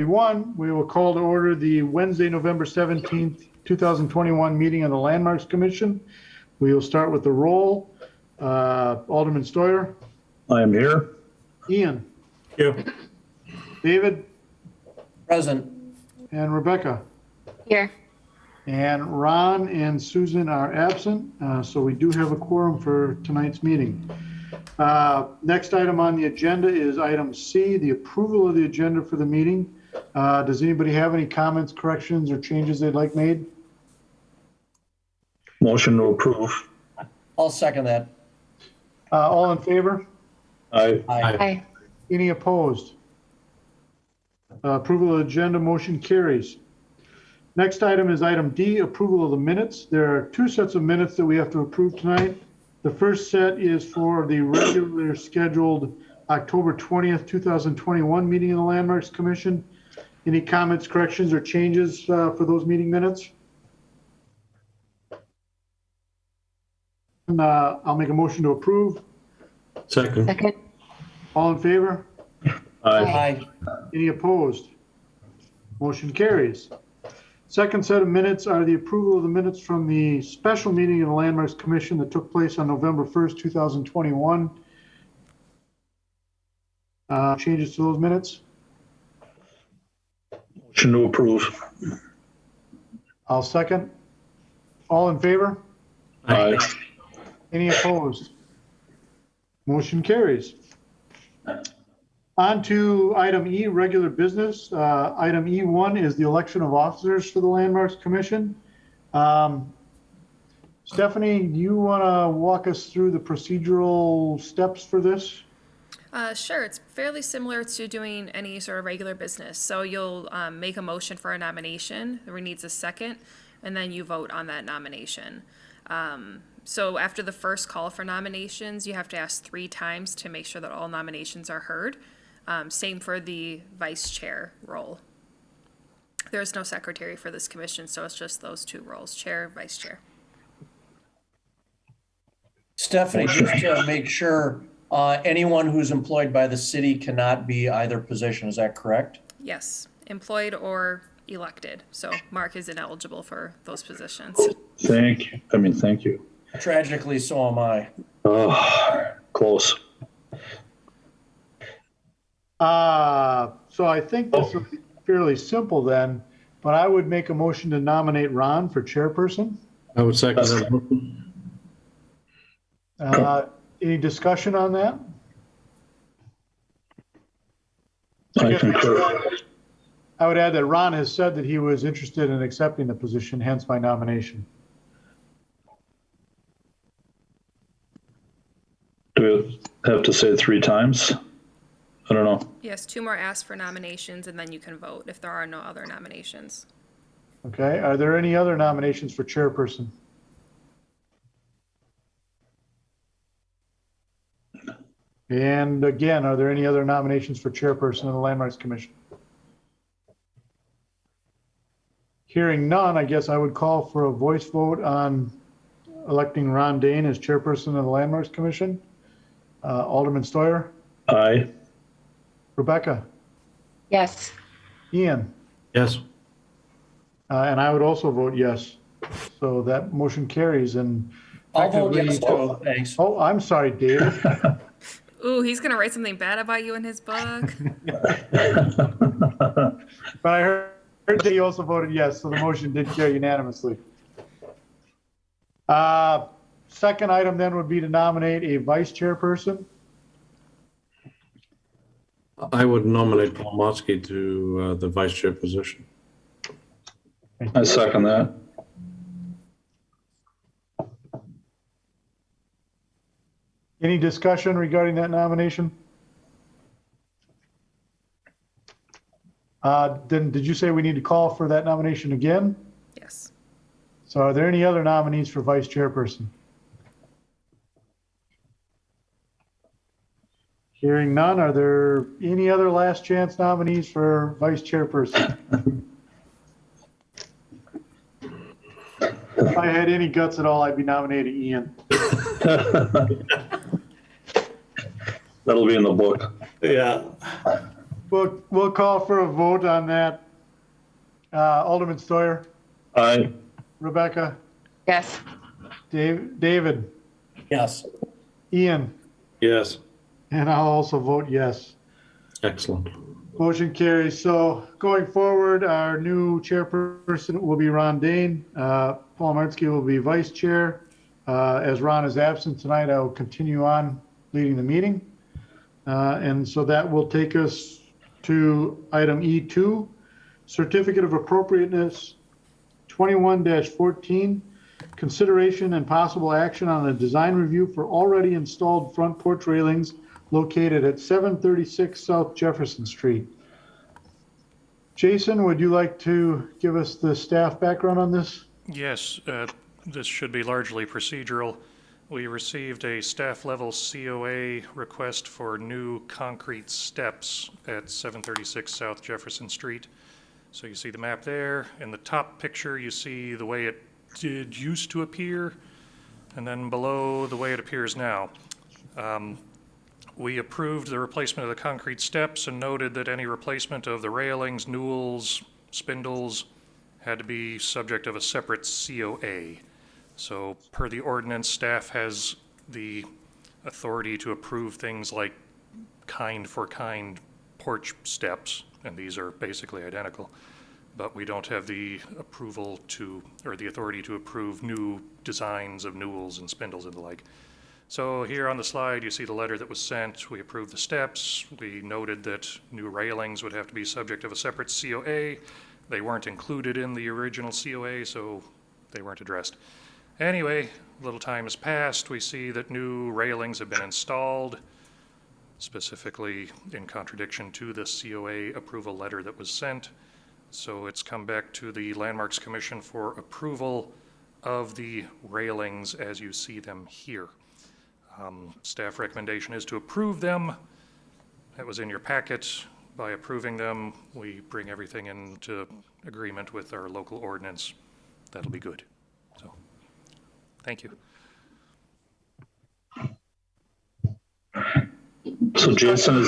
We will call to order the Wednesday, November 17th, 2021 meeting of the Landmarks Commission. We will start with the roll. Alderman Steuer. I am here. Ian. Here. David. Present. And Rebecca. Here. And Ron and Susan are absent, so we do have a quorum for tonight's meeting. Next item on the agenda is item C, the approval of the agenda for the meeting. Does anybody have any comments, corrections, or changes they'd like made? Motion to approve. I'll second that. All in favor? Aye. Aye. Any opposed? Approval of the agenda, motion carries. Next item is item D, approval of the minutes. There are two sets of minutes that we have to approve tonight. The first set is for the regular scheduled October 20th, 2021 meeting of the Landmarks Commission. Any comments, corrections, or changes for those meeting minutes? I'll make a motion to approve. Second. All in favor? Aye. Any opposed? Motion carries. Second set of minutes are the approval of the minutes from the special meeting of the Landmarks Commission that took place on November 1st, 2021. Changes to those minutes? Motion to approve. I'll second. All in favor? Aye. Any opposed? Motion carries. On to item E, regular business. Item E1 is the election of officers for the Landmarks Commission. Stephanie, do you want to walk us through the procedural steps for this? Sure. It's fairly similar to doing any sort of regular business. So you'll make a motion for a nomination. There needs a second, and then you vote on that nomination. So after the first call for nominations, you have to ask 3 times to make sure that all nominations are heard. Same for the vice chair role. There's no secretary for this commission, so it's just those 2 roles, chair, vice chair. Stephanie, just to make sure, anyone who's employed by the city cannot be either position. Is that correct? Yes, employed or elected. So Mark is ineligible for those positions. Thank you. Tragically, so am I. Oh, close. So I think this will be fairly simple then, but I would make a motion to nominate Ron for chairperson. I would second that. Any discussion on that? I concur. I would add that Ron has said that he was interested in accepting the position, hence my nomination. Do we have to say it 3 times? I don't know. Yes, 2 more ask for nominations, and then you can vote if there are no other nominations. Okay, are there any other nominations for chairperson? And again, are there any other nominations for chairperson of the Landmarks Commission? Hearing none, I guess I would call for a voice vote on electing Ron Dane as chairperson of the Landmarks Commission. Alderman Steuer? Aye. Rebecca? Yes. Ian? Yes. And I would also vote yes. So that motion carries and I'll vote effectively- yes too. Thanks. Oh, I'm sorry, David. Ooh, he's gonna write something bad about you in his book. But I heard that he also voted yes, so the motion did carry unanimously. Second item then would be to nominate a vice chairperson. I would nominate Paul Motzke to the vice chair position. I second that. Any discussion regarding that nomination? Then did you say we need to call for that nomination again? Yes. So are there any other nominees for vice chairperson? Hearing none, are there any other last chance nominees for vice chairperson? If I had any guts at all, I'd be nominating Ian. That'll be in the book. Yeah. We'll call for a vote on that. Alderman Stoyer, Aye. Rebecca, Yes. David, Yes. Ian, Yes. and I'll also vote yes. Excellent. Motion carries. So going forward, our new chairperson will be Ron Dane. Paul Martzke will be vice chair. As Ron is absent tonight, I will continue on leading the meeting. And so that will take us to item E2, Certificate of Appropriateness 21-14, consideration and possible action on a design review for already installed front porch railings located at 736 South Jefferson Street. Jason, would you like to give us the staff background on this? Yes, this should be largely procedural. We received a staff level COA request for new concrete steps at 736 South Jefferson Street. So you see the map there. In the top picture, you see the way it used to appear, and then below the way it appears now. We approved the replacement of the concrete steps and noted that any replacement of the railings, newels, spindles had to be subject of a separate COA. So per the ordinance, staff has the authority to approve things like kind for kind porch steps, and these are basically identical. But we don't have the approval to, or the authority to approve new designs of newels and spindles and the like. So here on the slide, you see the letter that was sent. We approved the steps. We noted that new railings would have to be subject of a separate COA. They weren't included in the original COA, so they weren't addressed. Anyway, a little time has passed. We see that new railings have been installed, specifically in contradiction to the COA approval letter that was sent. So it's come back to the Landmarks Commission for approval of the railings as you see them here. Staff recommendation is to approve them. That was in your packet. By approving them, we bring everything into agreement with our local ordinance. That'll be good. So, thank you. So Jason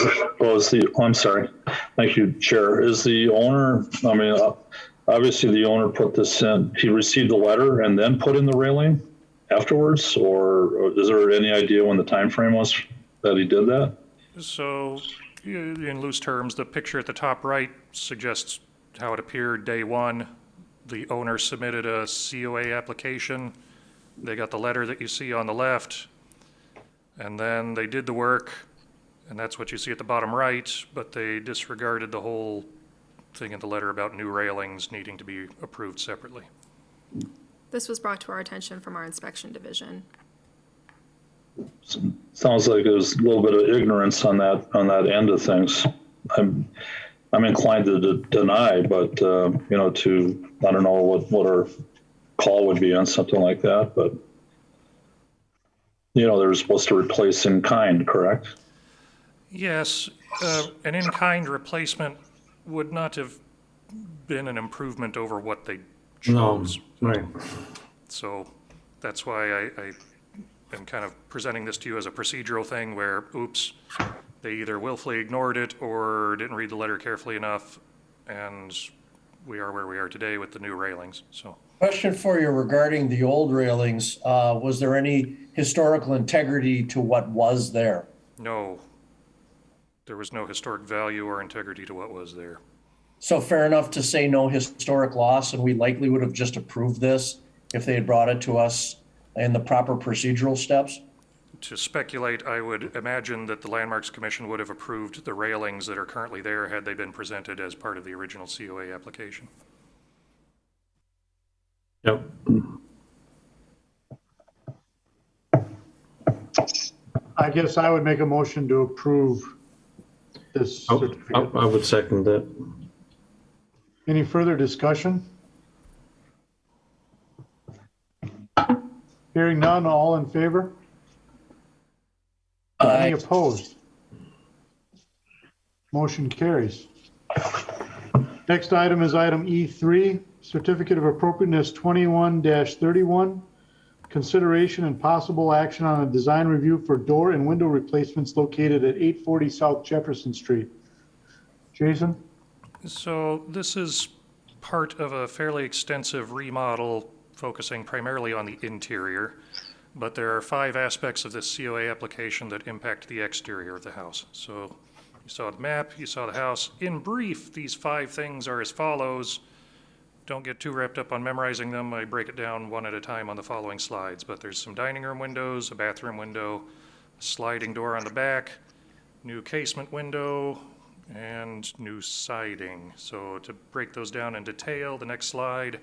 I'm sorry. Thank you, Chair. Is the owner, obviously the owner put this in, he received the letter and then put in the railing afterwards, or is there any idea when the time frame was that he did that? So, in loose terms, the picture at the top right suggests how it appeared day one. The owner submitted a COA application. They got the letter that you see on the left, and then they did the work, and that's what you see at the bottom right, but they disregarded the whole thing in the letter about new railings needing to be approved separately. This was brought to our attention from our inspection division. Sounds like there's a little bit of ignorance on that end of things. I'm inclined to deny, but I don't know what our call would be on something like that, but they're supposed to replace in kind, correct? Yes, an in-kind replacement would not have been an improvement over what they chose. No, right. So that's why I am kind of presenting this to you as a procedural thing where, oops, they either willfully ignored it or didn't read the letter carefully enough, and we are where we are today with the new railings. So, Question for you regarding the old railings. Was there any historical integrity to what was there? no, there was no historic value or integrity to what was there. So fair enough to say no historic loss, and we likely would have just approved this if they had brought it to us in the proper procedural steps? To speculate, I would imagine that the Landmarks Commission would have approved the railings that are currently there had they been presented as part of the original COA application. Yep. I guess I would make a motion to approve this certificate. I would second that. Any further discussion? Hearing none, all in favor? Any opposed? Motion carries. Next item is item E3, Certificate of Appropriateness 21-31, consideration and possible action on a design review for door and window replacements located at 840 South Jefferson Street. Jason? So this is part of a fairly extensive remodel focusing primarily on the interior, but there are 5 aspects of this COA application that impact the exterior of the house. So you saw the map, you saw the house. In brief, these 5 things are as follows. Don't get too wrapped up on memorizing them. I break it down one at a time on the following slides, but there's some dining room windows, a bathroom window, a sliding door on the back, new casement window, and new siding. So to break those down in detail, the next slide.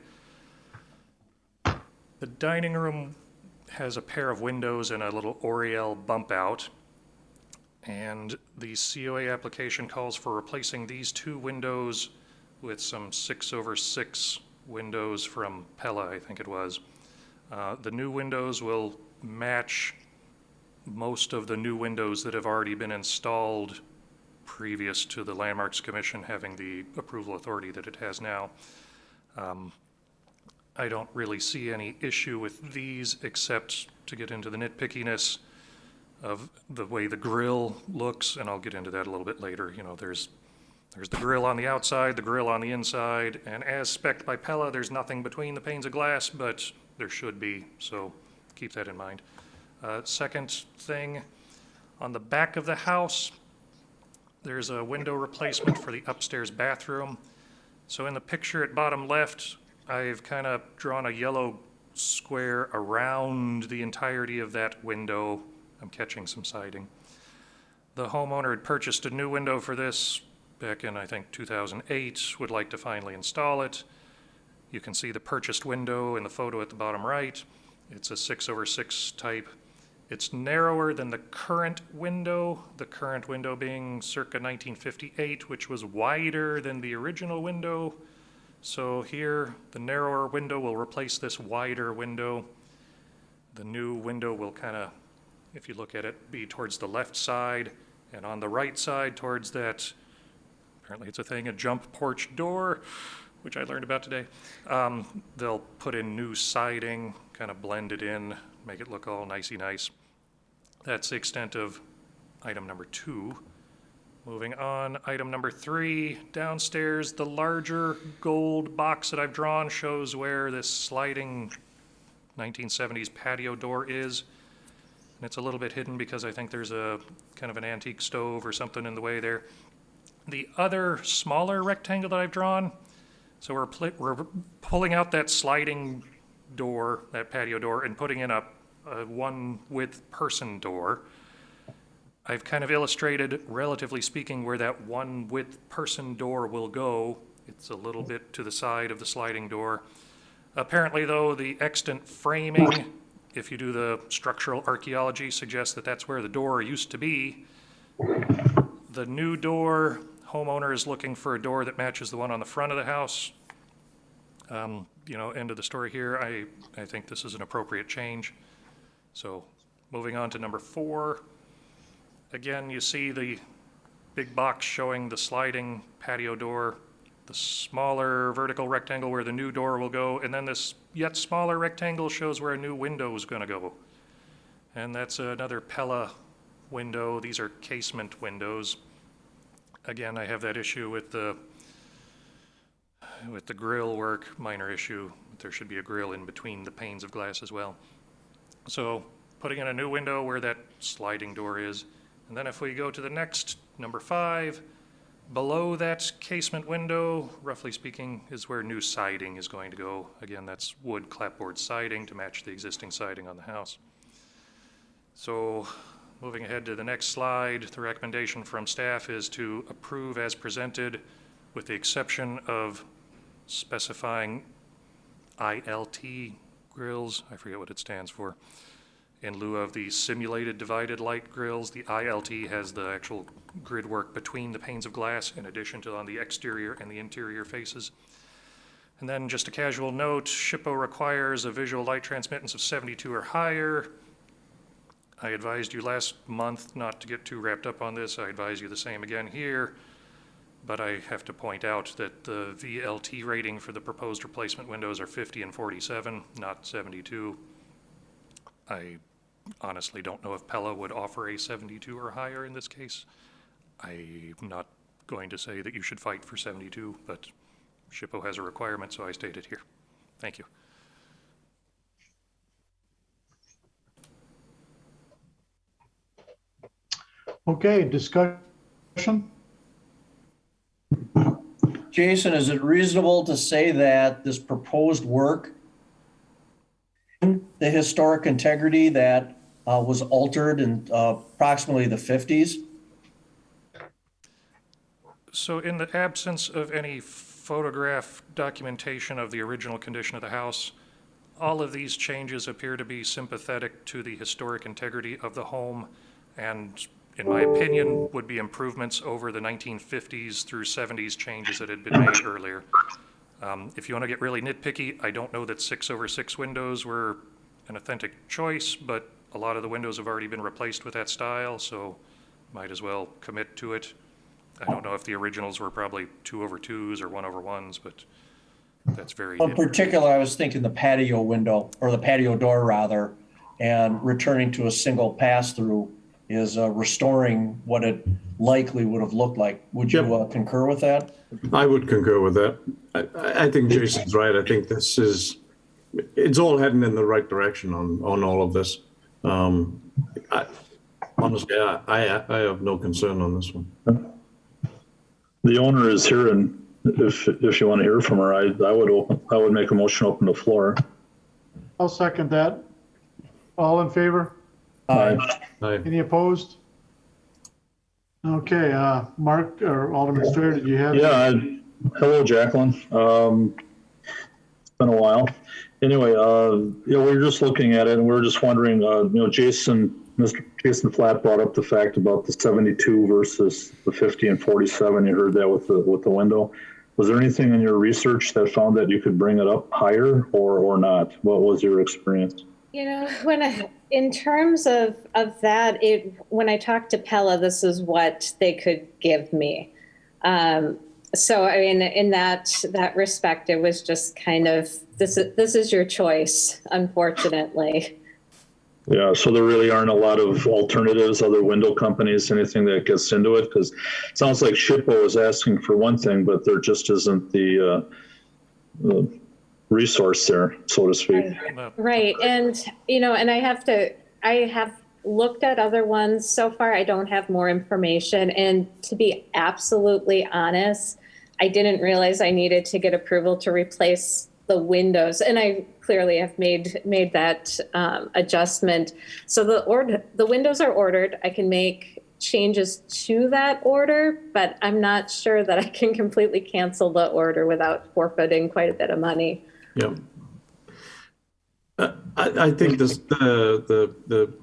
The dining room has a pair of windows and a little oriel bump out. And the COA application calls for replacing these 2 windows with some 6/6 windows from Pella, I think it was. The new windows will match most of the new windows that have already been installed previous to the Landmarks Commission having the approval authority that it has now. I don't really see any issue with these except to get into the nitpickiness of the way the grill looks, and I'll get into that a little bit later. You know, there's the grill on the outside, the grill on the inside, and as spec'd by Pella, there's nothing between the panes of glass, but there should be, so keep that in mind. Second thing, on the back of the house, there's a window replacement for the upstairs bathroom. So in the picture at bottom left, I've kind of drawn a yellow square around the entirety of that window. I'm catching some siding. The homeowner had purchased a new window for this back in, I think, 2008, would like to finally install it. You can see the purchased window in the photo at the bottom right. It's a 6/6 type. It's narrower than the current window being circa 1958, which was wider than the original window. So here, the narrower window will replace this wider window. The new window will kind of, if you look at it, be towards the left side, and on the right side towards that, apparently it's a thing, a jump porch door, which I learned about today. They'll put in new siding, kind of blend it in, make it look all nicey nice. That's the extent of item number 2. Moving on, item number 3, downstairs, the larger gold box that I've drawn shows where this sliding 1970s patio door is. And it's a little bit hidden because I think there's a kind of an antique stove or something in the way there. The other smaller rectangle that I've drawn, so we're pulling out that sliding door, that patio door, and putting in a one width person door. I've kind of illustrated, relatively speaking, where that one width person door will go. It's a little bit to the side of the sliding door. Apparently, though, the extant framing, if you do the structural archaeology, suggests that that's where the door used to be. The new door, homeowner is looking for a door that matches the one on the front of the house. You know, end of the story here. I think this is an appropriate change. So moving on to number 4. Again, you see the big box showing the sliding patio door, the smaller vertical rectangle where the new door will go, and then this yet smaller rectangle shows where a new window is going to go. And that's another Pella window. These are casement windows. Again, I have that issue with the grill work, minor issue. There should be a grill in between the panes of glass as well. So putting in a new window where that sliding door is. And then if we go to the next, number 5, below that casement window, roughly speaking, is where new siding is going to go. Again, that's wood clapboard siding to match the existing siding on the house. So moving ahead to the next slide, the recommendation from staff is to approve as presented with the exception of specifying ILT grills. I forget what it stands for. In lieu of the simulated divided light grills, the ILT has the actual grid work between the panes of glass in addition to on the exterior and the interior faces. And then just a casual note, SHPO requires a visual light transmittance of 72 or higher. I advised you last month not to get too wrapped up on this. I advise you the same again here. But I have to point out that the VLT rating for the proposed replacement windows are 50 and 47, not 72. I honestly don't know if Pella would offer a 72 or higher in this case. I'm not going to say that you should fight for 72, but SHPO has a requirement, so I state it here. Thank you. Okay, discussion? Jason, is it reasonable to say that this proposed work, the historic integrity that was altered in approximately the 50s? So in the absence of any photograph documentation of the original condition of the house, all of these changes appear to be sympathetic to the historic integrity of the home, and in my opinion, would be improvements over the 1950s through 70s changes that had been made earlier. If you want to get really nitpicky, I don't know that 6/6 windows were an authentic choice, but a lot of the windows have already been replaced with that style, so might as well commit to it. I don't know if the originals were probably 2/2s or 1/1s, but that's very. In particular, I was thinking the patio window, or the patio door rather, and returning to a single pass-through is restoring what it likely would have looked like. Would you concur with that? I would concur with that. I think Jason's right. I think it's all heading in the right direction on all of this. Honestly, I have no concern on this one. The owner is here, and if you want to hear from her, I would make a motion to open the floor. I'll second that. All in favor? Aye. Aye. Any opposed? Okay, Mark or Alderman Strayer, did you have? Yeah, hello, Jacqueline. It's been a while. Anyway, we were just looking at it, and we were just wondering, Mr. Jason Flatt brought up the fact about the 72 versus the 50 and 47. You heard that with the window. Was there anything in your research that found that you could bring it up higher or not? What was your experience? You know, in terms of that, when I talked to Pella, this is what they could give me. So, I mean, in that respect, it was just kind of, this is your choice, unfortunately. Yeah, so there really aren't a lot of alternatives, other window companies, anything that gets into it? Because it sounds like SHPO is asking for one thing, but there just isn't the resource there, so to speak. Right. And, and I have looked at other ones. So far, I don't have more information. And to be absolutely honest, I didn't realize I needed to get approval to replace the windows. And I clearly have made that adjustment. So the windows are ordered. I can make changes to that order, but I'm not sure that I can completely cancel the order without forfeiting quite a bit of money. Yeah. I think the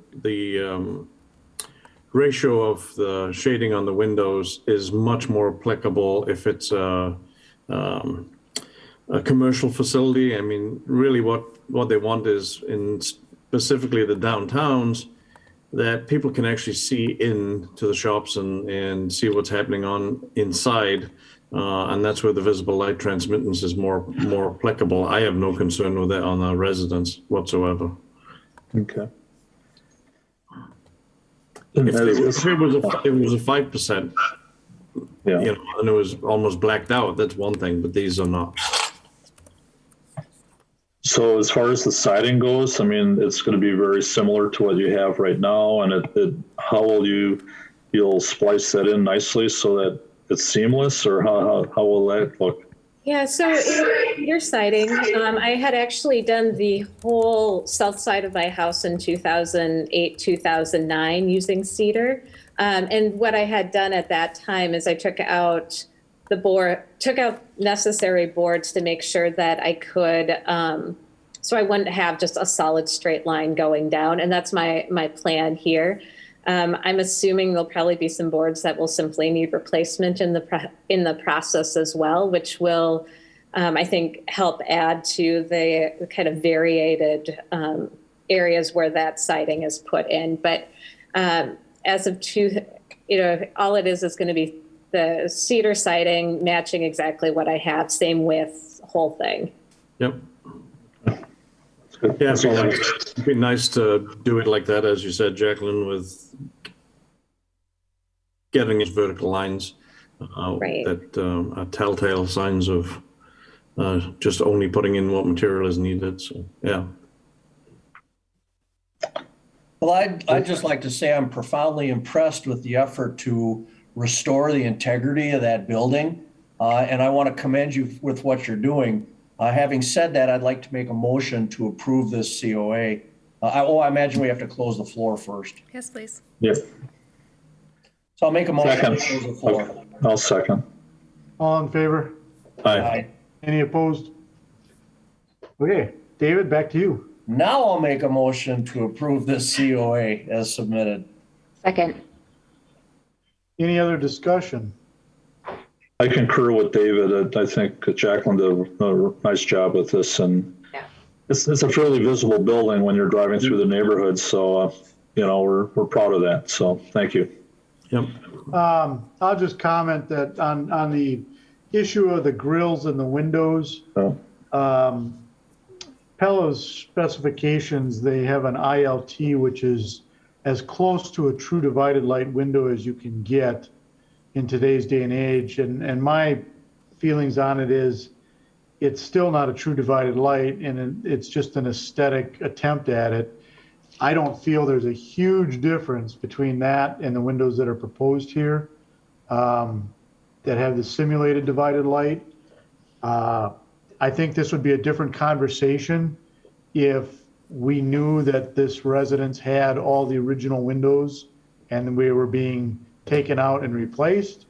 ratio of the shading on the windows is much more applicable if it's a commercial facility. I mean, really what they want is, in specifically the downtowns, that people can actually see into the shops and see what's happening on inside. And that's where the visible light transmittance is more applicable. I have no concern with that on our residents whatsoever. Okay. If it was a 5%, Yeah. And it was almost blacked out, that's one thing, but these are not. So as far as the siding goes, I mean, it's going to be very similar to what you have right now, and how will you'll splice that in nicely so that it's seamless, or how will that look? Yeah, so your siding, I had actually done the whole south side of my house in 2008, 2009 using cedar. And what I had done at that time is I took out necessary boards to make sure that I could, so I wouldn't have just a solid straight line going down. And that's my plan here. I'm assuming there'll probably be some boards that will simply need replacement in the process as well, which will, I think, help add to the kind of variated areas where that siding is put in. But as of all it is going to be the cedar siding matching exactly what I have, same width, whole thing. Yep. Yeah, it'd be nice to do it like that, as you said, Jacqueline, with getting these vertical lines. Right. that are telltale signs of just only putting in what material is needed. So, yeah. Well, I'd just like to say I'm profoundly impressed with the effort to restore the integrity of that building. And I want to commend you with what you're doing. Having said that, I'd like to make a motion to approve this COA. I imagine we have to close the floor first. Yes, please. Yep. So I'll make a motion Second. to close the floor. I'll second. All in favor? Aye. Aye. Any opposed? Okay, David, back to you. Now I'll make a motion to approve this COA as submitted. Second. Any other discussion? I concur with David. I think Jacqueline did a nice job with this, and Yeah. it's a fairly visible building when you're driving through the neighborhood. So, we're proud of that. So, thank you. Yep. I'll just comment that on the issue of the grills and the windows, So, Pella's specifications, they have an ILT, which is as close to a true divided light window as you can get in today's day and age. And my feelings on it is it's still not a true divided light, and it's just an aesthetic attempt at it. I don't feel there's a huge difference between that and the windows that are proposed here that have the simulated divided light. I think this would be a different conversation if we knew that this residence had all the original windows and we were being taken out and replaced.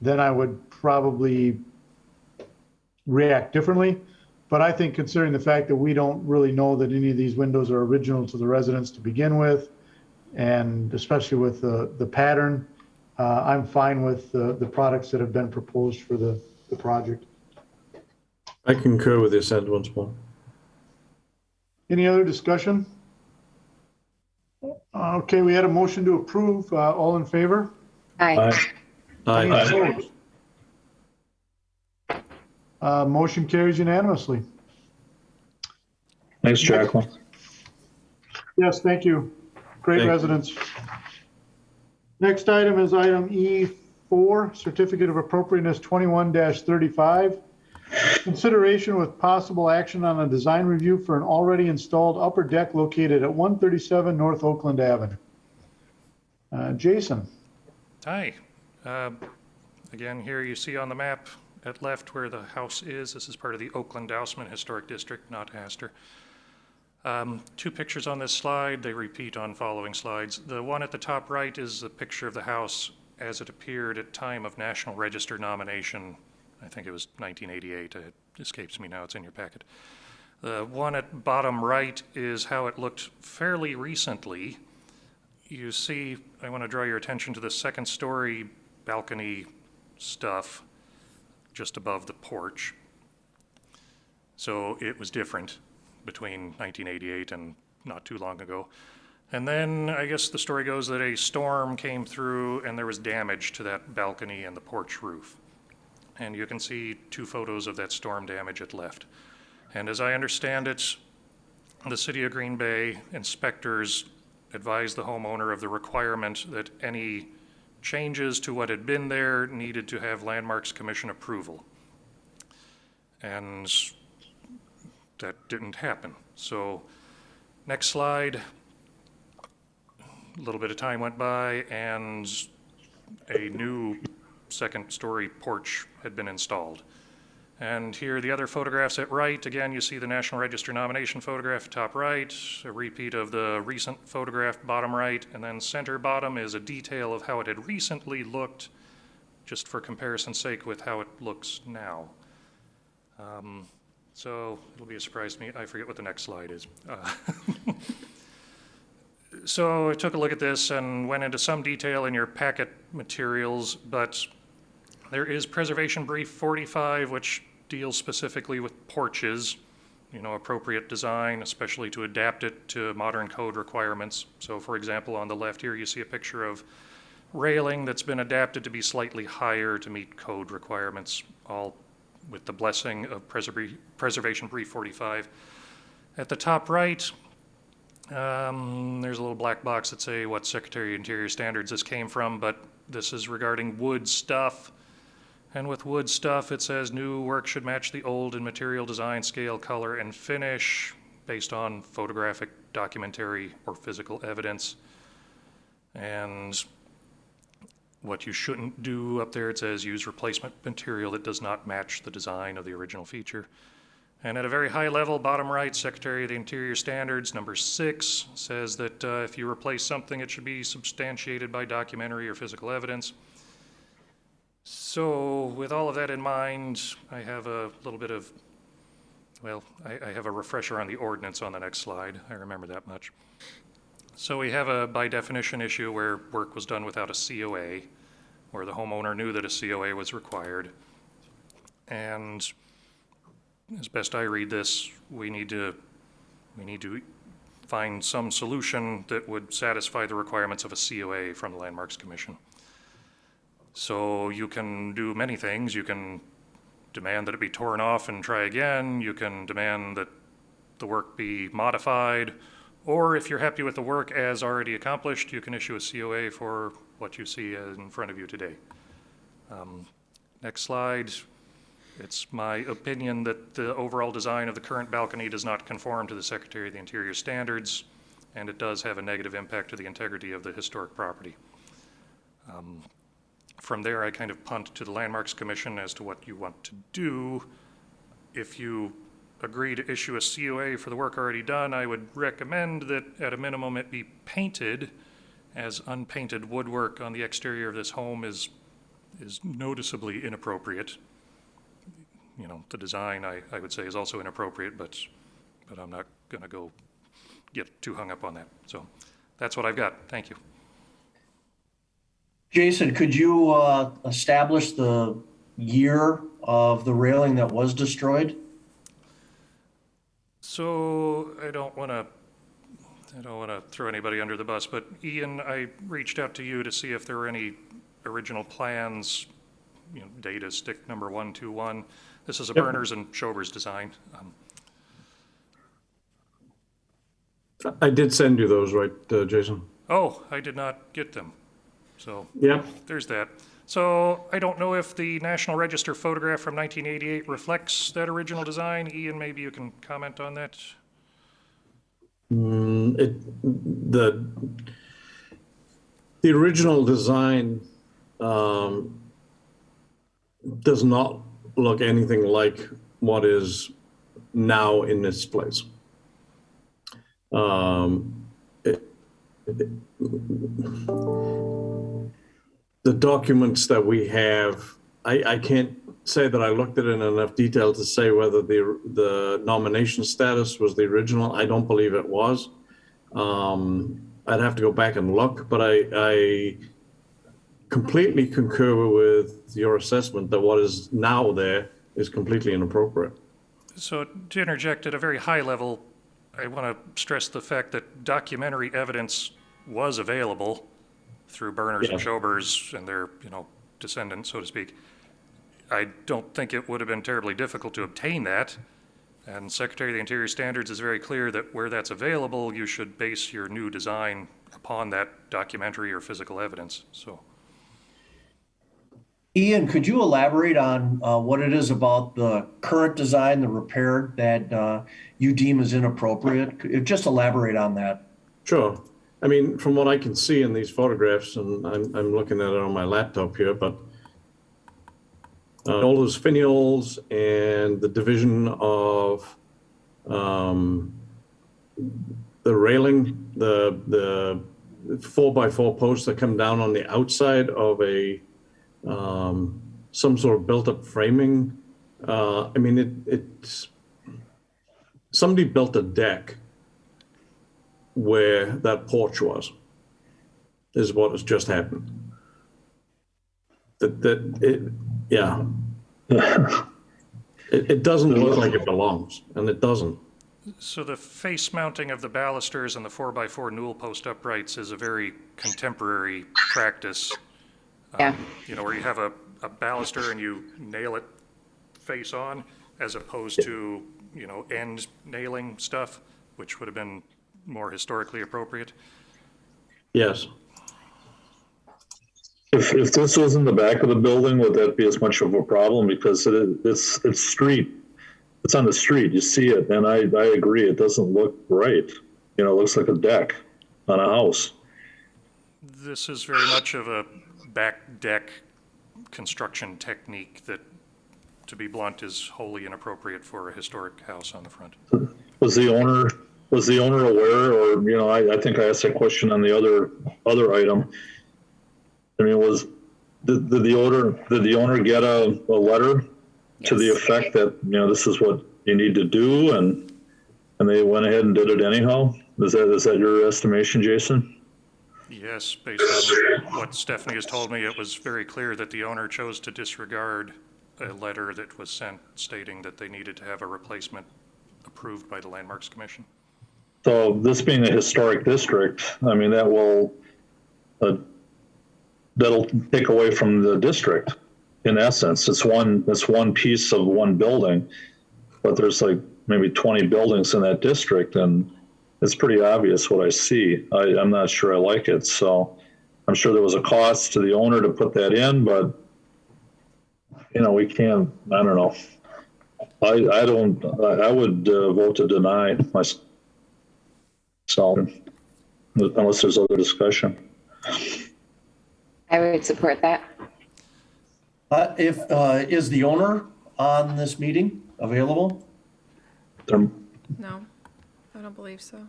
Then I would probably react differently. But I think considering the fact that we don't really know that any of these windows are original to the residence to begin with, and especially with the pattern, I'm fine with the products that have been proposed for the project. I concur with your sentiments, Paul. Any other discussion? Okay, we had a motion to approve. All in favor? Aye. Aye. Any opposed? Motion carries unanimously. thanks, Jacqueline. Yes, thank you. Great Thank you. residence. Next item is item E4, Certificate of Appropriateness 21-35. Consideration with possible action on a design review for an already installed upper deck located at 137 North Oakland Avenue. Jason. Hi. Again, here you see on the map at left where the house is. This is part of the Oakland Dousman Historic District, not Astor. Two pictures on this slide. They repeat on following slides. The one at the top right is the picture of the house as it appeared at time of National Register nomination. I think it was 1988. It escapes me now. It's in your packet. The one at bottom right is how it looked fairly recently. You see, I want to draw your attention to the second story balcony stuff just above the porch. So it was different between 1988 and not too long ago. And then I guess the story goes that a storm came through and there was damage to that balcony and the porch roof. And you can see two photos of that storm damage at left. And as I understand it, the City of Green Bay inspectors advised the homeowner of the requirement that any changes to what had been there needed to have Landmarks Commission approval. And that didn't happen. So next slide. A little bit of time went by and a new second story porch had been installed. And here are the other photographs at right. Again, you see the National Register nomination photograph top right, a repeat of the recent photograph bottom right, and then center bottom is a detail of how it had recently looked, just for comparison's sake with how it looks now. So it'll be a surprise to me. I forget what the next slide is. So I took a look at this and went into some detail in your packet materials, but there is Preservation Brief 45, which deals specifically with porches, appropriate design, especially to adapt it to modern code requirements. So for example, on the left here, you see a picture of railing that's been adapted to be slightly higher to meet code requirements, all with the blessing of Preservation Brief 45. At the top right, there's a little black box that say what Secretary of Interior standards this came from, but this is regarding wood stuff. And with wood stuff, it says new work should match the old in material, design, scale, color, and finish based on photographic, documentary, or physical evidence. And what you shouldn't do up there, it says use replacement material that does not match the design of the original feature. And at a very high level, bottom right, Secretary of the Interior Standards, number 6, says that if you replace something, it should be substantiated by documentary or physical evidence. So with all of that in mind, I have a little bit of, well, I have a refresher on the ordinance on the next slide. I remember that much. So we have a by definition issue where work was done without a COA, where the homeowner knew that a COA was required. And as best I read this, we need to find some solution that would satisfy the requirements of a COA from the Landmarks Commission. So you can do many things. You can demand that it be torn off and try again. You can demand that the work be modified. Or if you're happy with the work as already accomplished, you can issue a COA for what you see in front of you today. Next slide. It's my opinion that the overall design of the current balcony does not conform to the Secretary of the Interior standards, and it does have a negative impact to the integrity of the historic property. From there, I kind of punt to the Landmarks Commission as to what you want to do. If you agree to issue a COA for the work already done, I would recommend that at a minimum it be painted, as unpainted woodwork on the exterior of this home is noticeably inappropriate. You know, the design I would say is also inappropriate, but I'm not gonna go get too hung up on that. So that's what I've got. Thank you. Jason, could you establish the year of the railing that was destroyed? So I don't want to throw anybody under the bus, but Ian, I reached out to you to see if there were any original plans. You know, data stick number 121. This is a Berners and Schober's design. I did send you those, right, Jason? Oh, I did not get them. So Yeah. there's that. So I don't know if the National Register photograph from 1988 reflects that original design. Ian, maybe you can comment on that. The original design does not look anything like what is now in this place. The documents that we have, I can't say that I looked at it in enough detail to say whether the nomination status was the original. I don't believe it was. I'd have to go back and look, but I completely concur with your assessment that what is now there is completely inappropriate. So to interject at a very high level, I want to stress the fact that documentary evidence was available through Berners and Schober's and their, descendants, so to speak. I don't think it would have been terribly difficult to obtain that. And Secretary of the Interior Standards is very clear that where that's available, you should base your new design upon that documentary or physical evidence. So, Ian, could you elaborate on what it is about the current design, the repair, that you deem as inappropriate? Just elaborate on that. Sure. I mean, from what I can see in these photographs, and I'm looking at it on my laptop here, but all those finials and the division of the railing, the 4x4 posts that come down on the outside of some sort of built-up framing. I mean, it's somebody built a deck where that porch was, is what has just happened. It doesn't look like it belongs, and it doesn't. So the face mounting of the balusters and the 4x4 newel post uprights is a very contemporary practice. Yeah. Where you have a baluster and you nail it face on, as opposed to, end nailing stuff, which would have been more historically appropriate. Yes. If this was in the back of the building, would that be as much of a problem? Because it's street. It's on the street. You see it, and I agree. It doesn't look right. You know, it looks like a deck on a house. This is very much of a back deck construction technique that, to be blunt, is wholly inappropriate for a historic house on the front. Was the owner aware, or, you know, I think I asked that question on the other item. I mean, did the owner get a letter to the Yes. effect that, you know, this is what you need to do, and they went ahead and did it anyhow? Is that your estimation, Jason? Yes, based on what Stephanie has told me, it was very clear that the owner chose to disregard a letter that was sent stating that they needed to have a replacement approved by the Landmarks Commission. So this being a historic district, I mean, that'll take away from the district. In essence, it's one piece of one building, but there's like maybe 20 buildings in that district, and it's pretty obvious what I see. I'm not sure I like it, so I'm sure there was a cost to the owner to put that in, but you know, we can't. I don't know. I would vote to deny myself unless there's other discussion. I would support that. Is the owner on this meeting available? No, I don't believe so.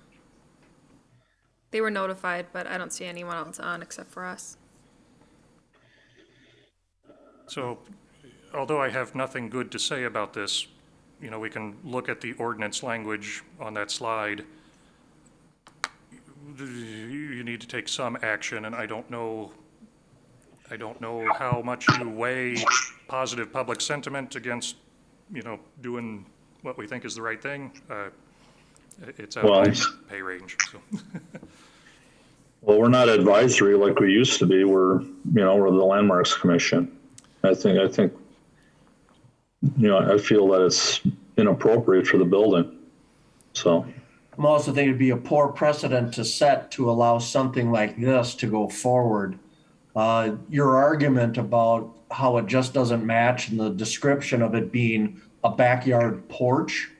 They were notified, but I don't see anyone else on except for us. So, although I have nothing good to say about this, you know, we can look at the ordinance language on that slide. You need to take some action, and I don't know how much you weigh positive public sentiment against, you know, doing what we think is the right thing. It's out of my pay range, so. Well, we're not advisory like we used to be. We're the Landmarks Commission. I think, you know, I feel that it's inappropriate for the building. So. I'm also thinking it'd be a poor precedent to set to allow something like this to go forward. Your argument about how it just doesn't match and the description of it being a backyard porch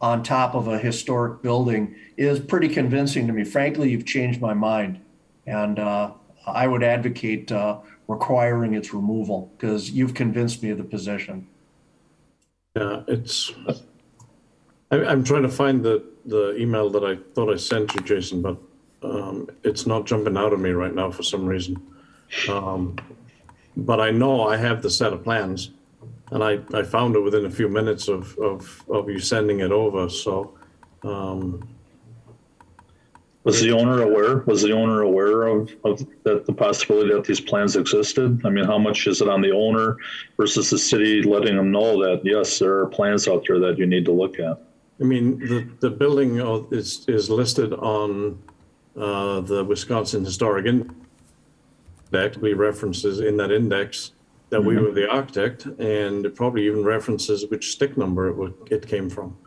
on top of a historic building is pretty convincing to me. Frankly, you've changed my mind. And I would advocate requiring its removal because you've convinced me of the position. Yeah, I'm trying to find the email that I thought I sent you, Jason, but it's not jumping out at me right now for some reason. But I know I have the set of plans, and I found it within a few minutes of you sending it over. So, was the owner aware? Was the owner aware of that, the possibility that these plans existed? I mean, how much is it on the owner versus the city letting them know that yes, there are plans out there that you need to look at? I mean, the building is listed on the Wisconsin Historic Index. We references in that index that we were the architect, and it probably even references which stick number it came from.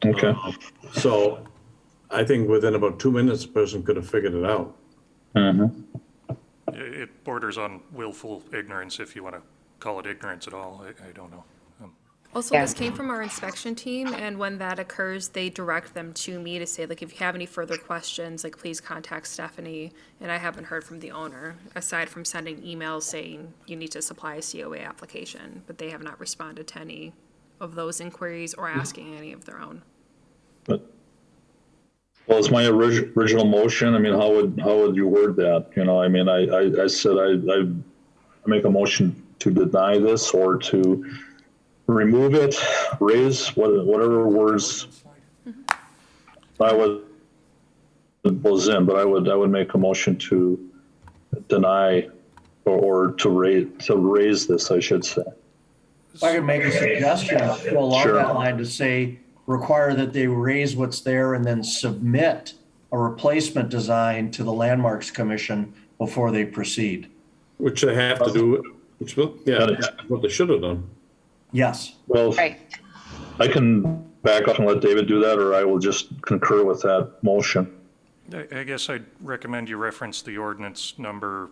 Okay. So I think within about 2 minutes, a person could have figured it out. It borders on willful ignorance, if you want to call it ignorance at all. I don't know. Also, Yeah. this came from our inspection team, and when that occurs, they direct them to me to say, like, if you have any further questions, like, please contact Stephanie. And I haven't heard from the owner, aside from sending emails saying you need to supply a COA application, but they have not responded to any of those inquiries or asking any of their own. Well, it's my original motion. I mean, how would you word that? You know, I mean, I said I make a motion to deny this or to remove it, raise whatever words I was in, but I would make a motion to deny or to raise this, I should say. If I could make a suggestion, go along Sure. that line to say, require that they raise what's there and then submit a replacement design to the Landmarks Commission before they proceed. Which they have to do, what they should have done. Yes. Well, Right. I can back up and let David do that, or I will just concur with that motion. I guess I'd recommend you reference the ordinance number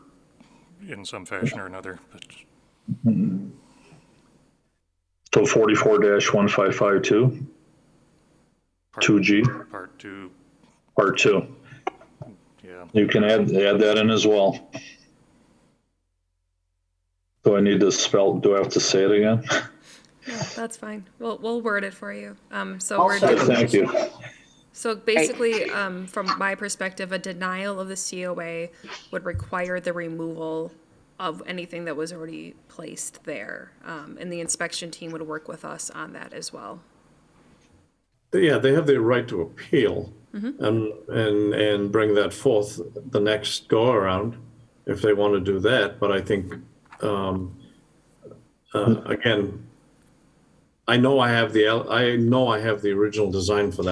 in some fashion or another, but So 44-1552, part, 2G, part two, part 2. yeah. You can add that in as well. Do I need to do I have to say it again? No, that's fine. We'll word it for you. So we're Thank you. So basically, from my perspective, a denial of the COA would require the removal of anything that was already placed there. And the inspection team would work with us on that as well. Yeah, they have the right to appeal and bring that forth the next go around if they want to do that. But I think, again, I know I have the original design for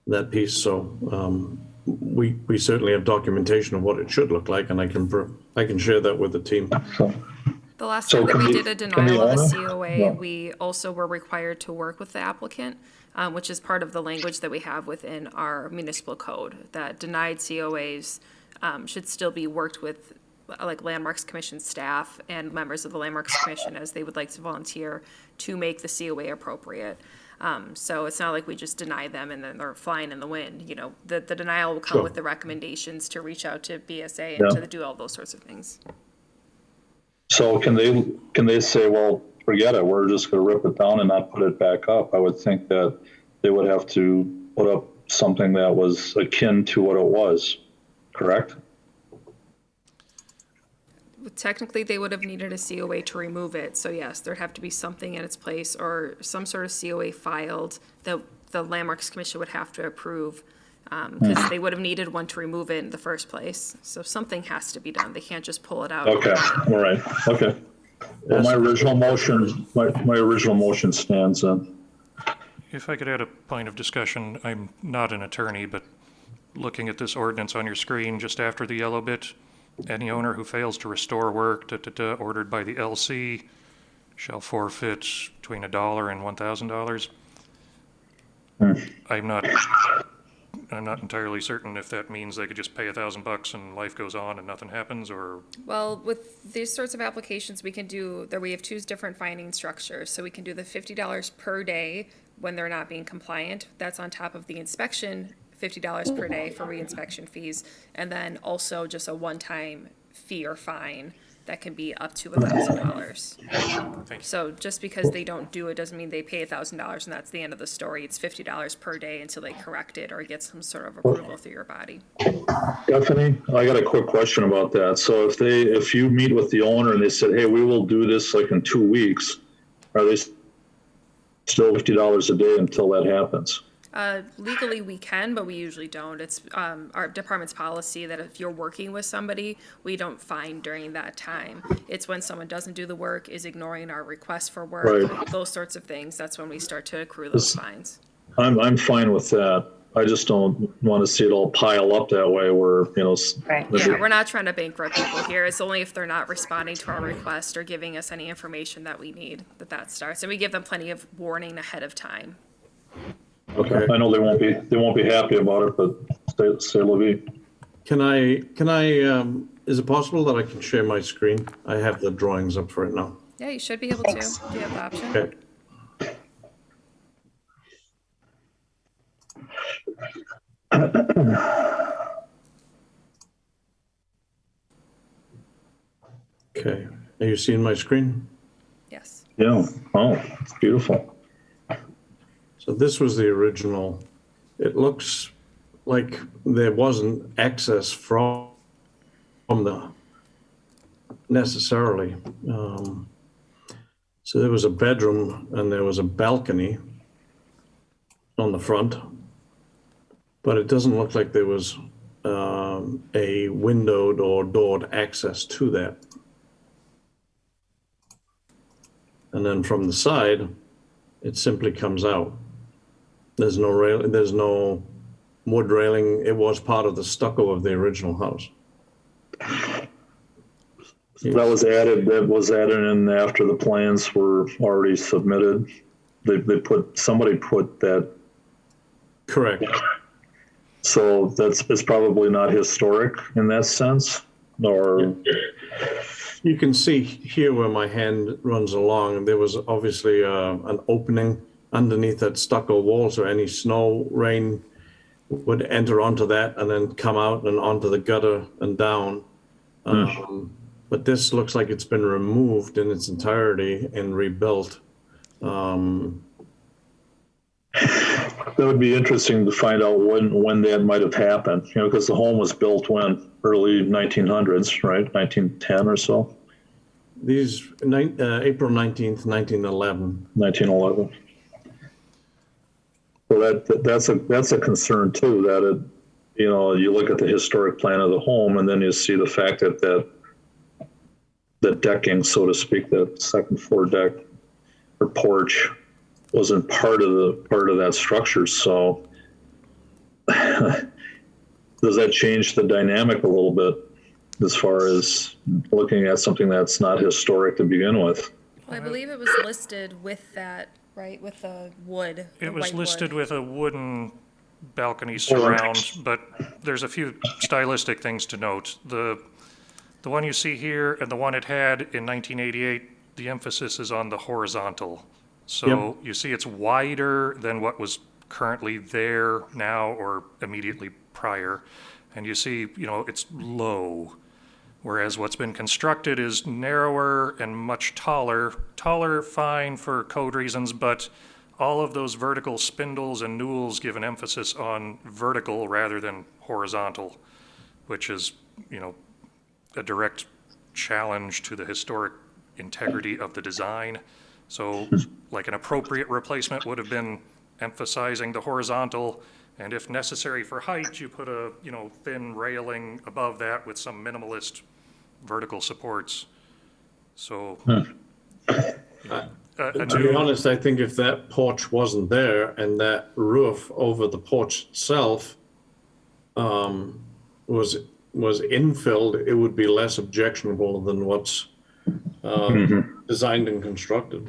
that piece. So we certainly have documentation of what it should look like, and I can share that with the team. The last So time that can we the- did a can the denial of a owner- COA, Yeah. we also were required to work with the applicant, which is part of the language that we have within our municipal code, that denied COAs should still be worked with, like Landmarks Commission staff and members of the Landmarks Commission as they would like to volunteer to make the COA appropriate. So it's not like we just deny them and then they're flying in the wind. You know, the denial will come Sure. with the recommendations to reach out to BSA Yeah. and to do all those sorts of things. So can they say, well, forget it, we're just going to rip it down and not put it back up? I would think that they would have to put up something that was akin to what it was, correct? Technically, they would have needed a COA to remove it, so yes, there'd have to be something in its place or some sort of COA filed that the Landmarks Commission would have to approve, because they would have needed one to remove it in the first place. So something has to be done. They can't just pull it out. Okay, all right, okay. Well, my original motion stands then. If I could add a point of discussion, I'm not an attorney, but looking at this ordinance on your screen just after the yellow bit, any owner who fails to restore work ordered by the LC shall forfeit between $1 and $1,000. I'm not entirely certain if that means they could just pay $1,000 and life goes on and nothing happens, or Well, with these sorts of applications, we have two different finding structures. So we can do the $50 per day when they're not being compliant. That's on top of the inspection, $50 per day for reinspection fees. And then also just a one-time fee or fine that can be up to $1,000. Thank you. So just because they don't do it doesn't mean they pay $1,000 and that's the end of the story. It's $50 per day until they correct it or get some sort of approval through your body. Stephanie, I got a quick question about that. So if you meet with the owner and they said, hey, we will do this like in 2 weeks, are they still $50 a day until that happens? Legally, we can, but we usually don't. It's our department's policy that if you're working with somebody, we don't fine during that time. It's when someone doesn't do the work, is ignoring our request for work, Right. those sorts of things. That's when we start to accrue those fines. I'm fine with that. I just don't want to see it all pile up that way where, Right. Yeah, we're not trying to bankrupt people here. It's only if they're not responding to our request or giving us any information that we need that starts. And we give them plenty of warning ahead of time. Okay, I know they won't be happy about it, but say la vie. Can I, is it possible that I can share my screen? I have the drawings up for it now. Yeah, you should be able to. Thanks. Do you have the option? Okay. Okay, are you seeing my screen? Yes. Yeah, oh, it's beautiful. So this was the original. It looks like there wasn't access from the necessarily. So there was a bedroom and there was a balcony on the front, but it doesn't look like there was a windowed or doored access to that. And then from the side, it simply comes out. There's no rail, there's no wood railing. It was part of the stucco of the original house. That was added in after the plans were already submitted. Somebody put that, Correct. so it's probably not historic in that sense. or, You can see here where my hand runs along, there was obviously an opening underneath that stucco wall, so any snow, rain would enter onto that and then come out and onto the gutter and down. But this looks like it's been removed in its entirety and rebuilt. that would be interesting to find out when that might have happened, you know, because the home was built when? Early 1900s, right? 1910 or so? These, April 19th, 1911. 1911. So that's a concern too, that it, you know, you look at the historic plan of the home and then you see the fact that the decking, so to speak, that second floor deck or porch wasn't part of that structure. So does that change the dynamic a little bit as far as looking at something that's not historic to begin with? Well, I believe it was listed with that, right, with the wood. the It was white listed wood. with a wooden balcony surround, but there's a few stylistic things to note. The one you see here and the one it had in 1988, the emphasis is on the horizontal. So you see it's wider than what was currently there now or immediately prior. And you see, you know, it's low. Whereas what's been constructed is narrower and much taller. Taller, fine for code reasons, but all of those vertical spindles and newels give an emphasis on vertical rather than horizontal, which is, you know, a direct challenge to the historic integrity of the design. So like an appropriate replacement would have been emphasizing the horizontal, and if necessary for height, you put a, you know, thin railing above that with some minimalist vertical supports. So To be honest, I think if that porch wasn't there and that roof over the porch itself was infilled, it would be less objectionable than what's designed and constructed.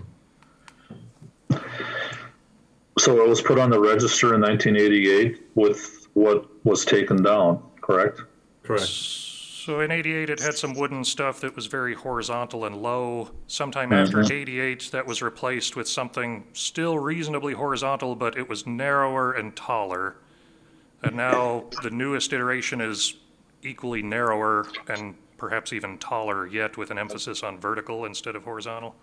So it was put on the register in 1988 with what was taken down, correct? Correct. So in 88, it had some wooden stuff that was very horizontal and low. Sometime after 88, that was replaced with something still reasonably horizontal, but it was narrower and taller. And now the newest iteration is equally narrower and perhaps even taller, yet with an emphasis on vertical instead of horizontal.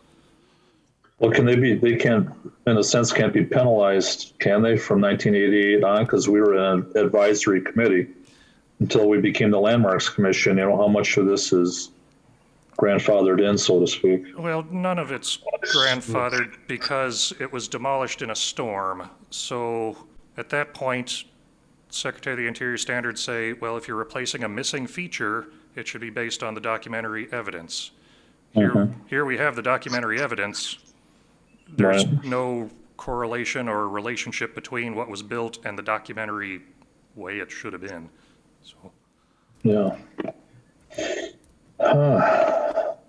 Well, they can't, in a sense, can't be penalized, can they, from 1988 on? Because we were an advisory committee until we became the Landmarks Commission. You know, how much of this is grandfathered in, so to speak? Well, none of it's grandfathered because it was demolished in a storm. So at that point, Secretary of the Interior standards say, well, if you're replacing a missing feature, it should be based on the documentary evidence. Here we have the documentary evidence. There's no correlation or relationship between what was built and the documentary way it should have been. So. Yeah.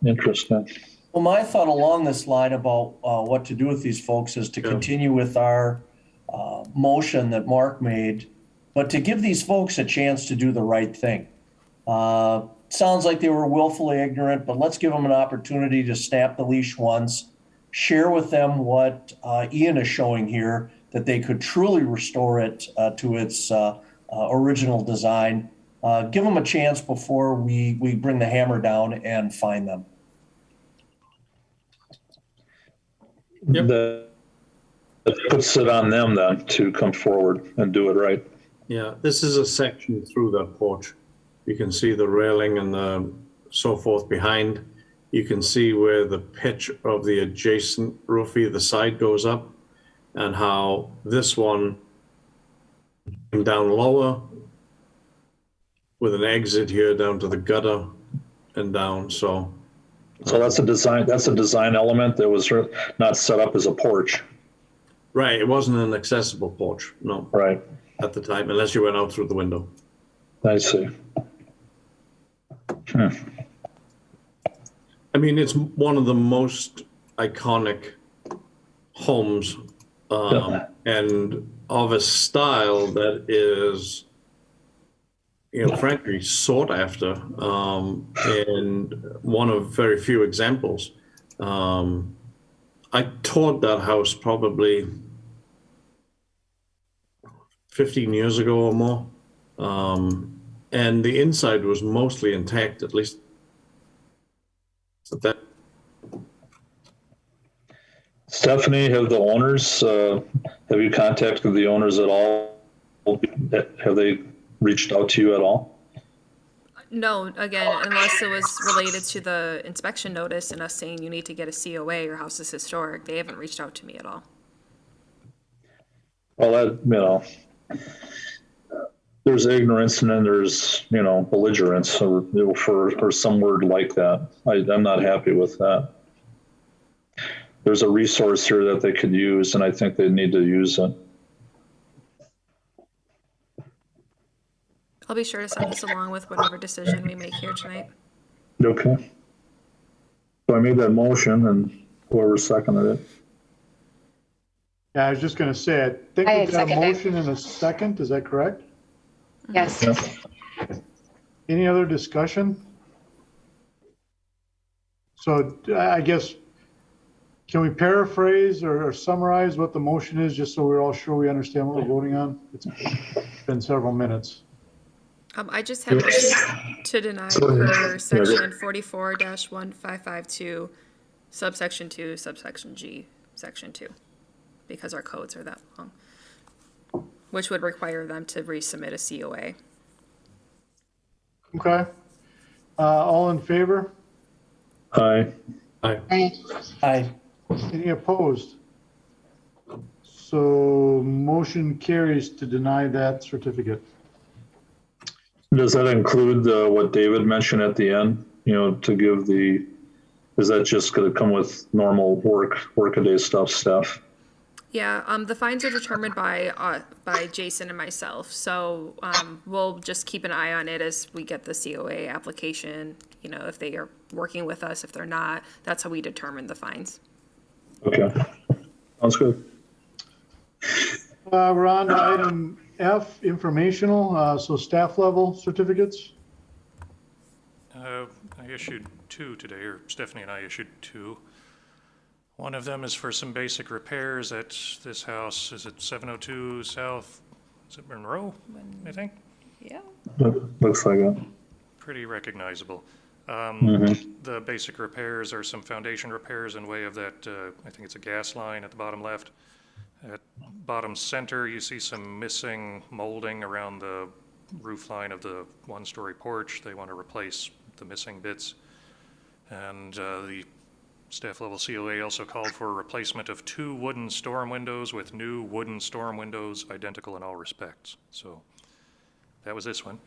Interesting. Well, my thought along this line about what to do with these folks is to continue with our motion that Mark made, but to give these folks a chance to do the right thing. Sounds like they were willfully ignorant, but let's give them an opportunity to snap the leash once, share with them what Ian is showing here, that they could truly restore it to its original design. Give them a chance before we bring the hammer down and fine them. Yep. That puts it on them then to come forward and do it right. Yeah, this is a section through that porch. You can see the railing and so forth behind. You can see where the pitch of the adjacent roof either side goes up and how this one came down lower with an exit here down to the gutter and down. So that's a design element that was not set up as a porch. right, it wasn't an accessible porch, no, Right. at the time, unless you went out through the window. I see. I mean, it's one of the most iconic homes and of a style that is frankly sought after, and one of very few examples. I toured that house probably 15 years ago or more, and the inside was mostly intact, at least at that. Stephanie, have the owners, have you contacted the owners at all? Have they reached out to you at all? No, again, unless it was related to the inspection notice and us saying you need to get a COA, your house is historic, they haven't reached out to me at all. Well, there's ignorance and then there's, belligerence or some word like that. I'm not happy with that. There's a resource here that they could use, and I think they need to use it. I'll be sure to send this along with whatever decision we make here tonight. Okay. So I made that motion, and whoever seconded it. Yeah, I was just going to say, I think I we've got a second it. motion and a second. Is that correct? Yes. Any other discussion? So I guess, can we paraphrase or summarize what the motion is, just so we're all sure we understand what we're voting on? It's been several minutes. I just have motion to deny per section 44-1552, subsection 2, subsection G, section 2, because our codes are that long, which would require them to resubmit a COA. Okay. All in favor? Aye. Aye. Any opposed? So motion carries to deny that certificate. Does that include what David mentioned at the end, to give is that just going to come with normal workaday stuff? Yeah, the fines are determined by Jason and myself, so we'll just keep an eye on it as we get the COA application. If they are working with us, if they're not, that's how we determine the fines. Okay, sounds good. We're on to item F, informational, so staff level certificates. I issued 2 today, or Stephanie and I issued 2. One of them is for some basic repairs at this house. Is it 702 South, is it Monroe, I think? Yeah. Looks like it. Pretty recognizable. Mm-hmm. The basic repairs are some foundation repairs in way of that, I think it's a gas line at the bottom left. At bottom center, you see some missing molding around the roof line of the one-story porch. They want to replace the missing bits. And the staff level COA also called for a replacement of 2 wooden storm windows with new wooden storm windows identical in all respects. So that was this one.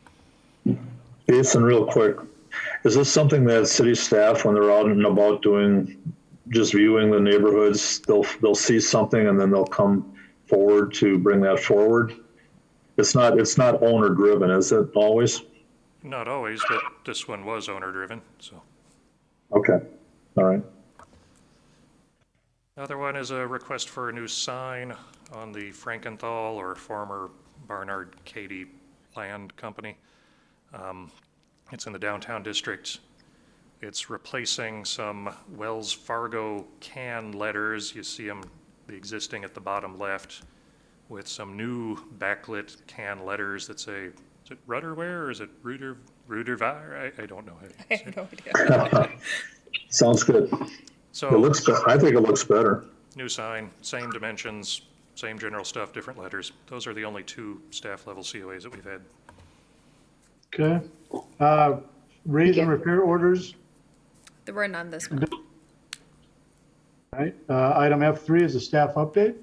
Jason, real quick, is this something that city staff, when they're out and about just viewing the neighborhoods, they'll see something and then they'll come forward to bring that forward? It's not owner driven, is it always? Not always, but this one was owner driven, so. Okay, all right. Other one is a request for a new sign on the Frankenthal or former Barnard Cady Land Company. It's in the downtown district. It's replacing some Wells Fargo can letters. You see them, the existing at the bottom left, with some new backlit can letters that say, is it Rudderware or is it Ruderwire? I don't know how to I say have it. no idea. Sounds good. So I think it looks better. new sign, same dimensions, same general stuff, different letters. Those are the only 2 staff level COAs that we've had. Okay. Raise and repair orders. There were none this month. All right. Item F3 is a staff update.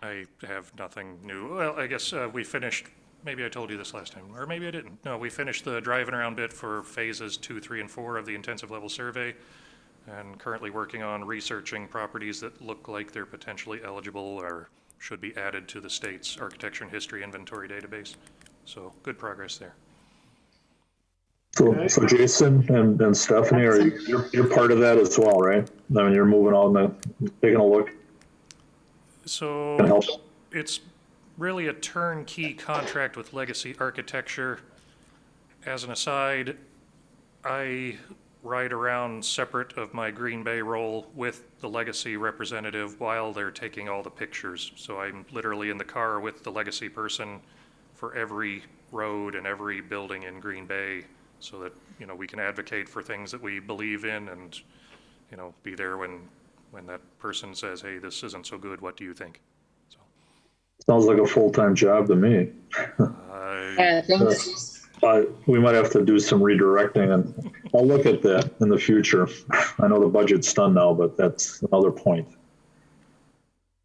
I have nothing new. Well, I guess we finished, maybe I told you this last time, or maybe I didn't. No, we finished the driving around bit for phases 2, 3, and 4 of the intensive level survey, and currently working on researching properties that look like they're potentially eligible or should be added to the state's architecture and history inventory database. So good progress there. So Jason and Stephanie, you're part of that as well, right? I mean, you're moving on and taking a look and So help. it's really a turnkey contract with Legacy Architecture. As an aside, I ride around separate of my Green Bay role with the Legacy representative while they're taking all the pictures. So I'm literally in the car with the Legacy person for every road and every building in Green Bay, so that, you know, we can advocate for things that we believe in and, you know, be there when that person says, hey, this isn't so good, what do you think? So, Sounds like a full-time job to me. Yeah, thanks. We might have to do some redirecting, and I'll look at that in the future. I know the budget's done now, but that's another point.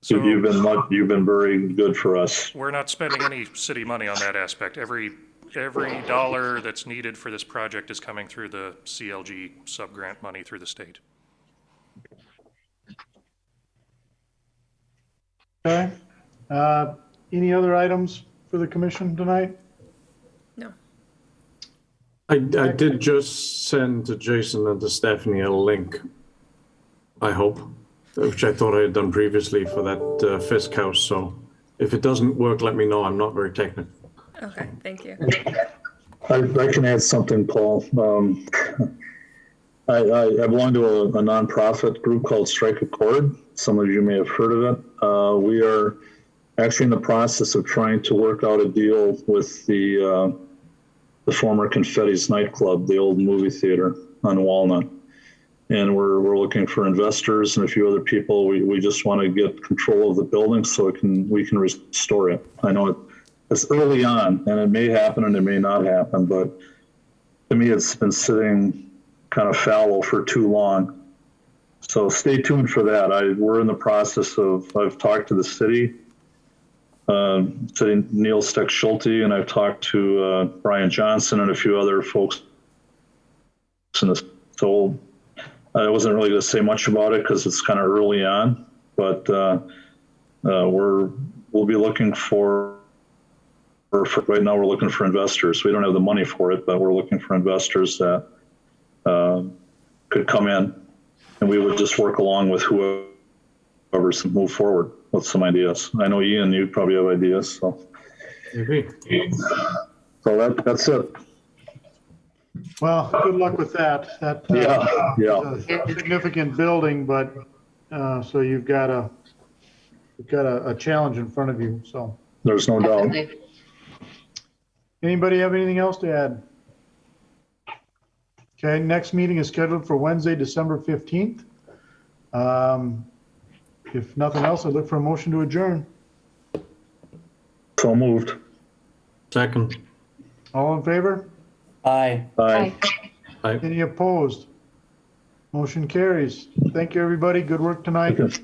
so You've been very good for us. we're not spending any city money on that aspect. Every dollar that's needed for this project is coming through the CLG sub-grant money through the state. Okay. Any other items for the commission tonight? No. I did just send to Jason and to Stephanie a link, I hope, which I thought I had done previously for that Fisk house. So if it doesn't work, let me know. I'm not very technical. Okay, thank you. I can add something, Paul. I belong to a nonprofit group called Strike a Chord. Some of you may have heard of it. We are actually in the process of trying to work out a deal with the former Confetti's nightclub, the old movie theater on Walnut. And we're looking for investors and a few other people. We just want to get control of the building so we can restore it. I know it's early on, and it may happen and it may not happen, but to me, it's been sitting kind of fallow for too long. So stay tuned for that. We're in the process of, I've talked to the city, Neil Steck-Schulte, and I've talked to Brian Johnson and a few other folks. So I wasn't really going to say much about it because it's kind of early on, but we'll be looking for right now, we're looking for investors. We don't have the money for it, but we're looking for investors that could come in, and we would just work along with whoever's move forward with some ideas. I know Ian, you probably have ideas, so. Maybe. So that's it. Well, good luck with that. Yeah. Is a significant building, but so you've got a challenge in front of you. So There's no doubt. Definitely. anybody have anything else to add? Okay, next meeting is scheduled for Wednesday, December 15th. If nothing else, I'd look for a motion to adjourn. So moved. Second. All in favor? Aye. Bye. Aye. Any opposed? Motion carries. Thank you, everybody. Good work tonight. Okay.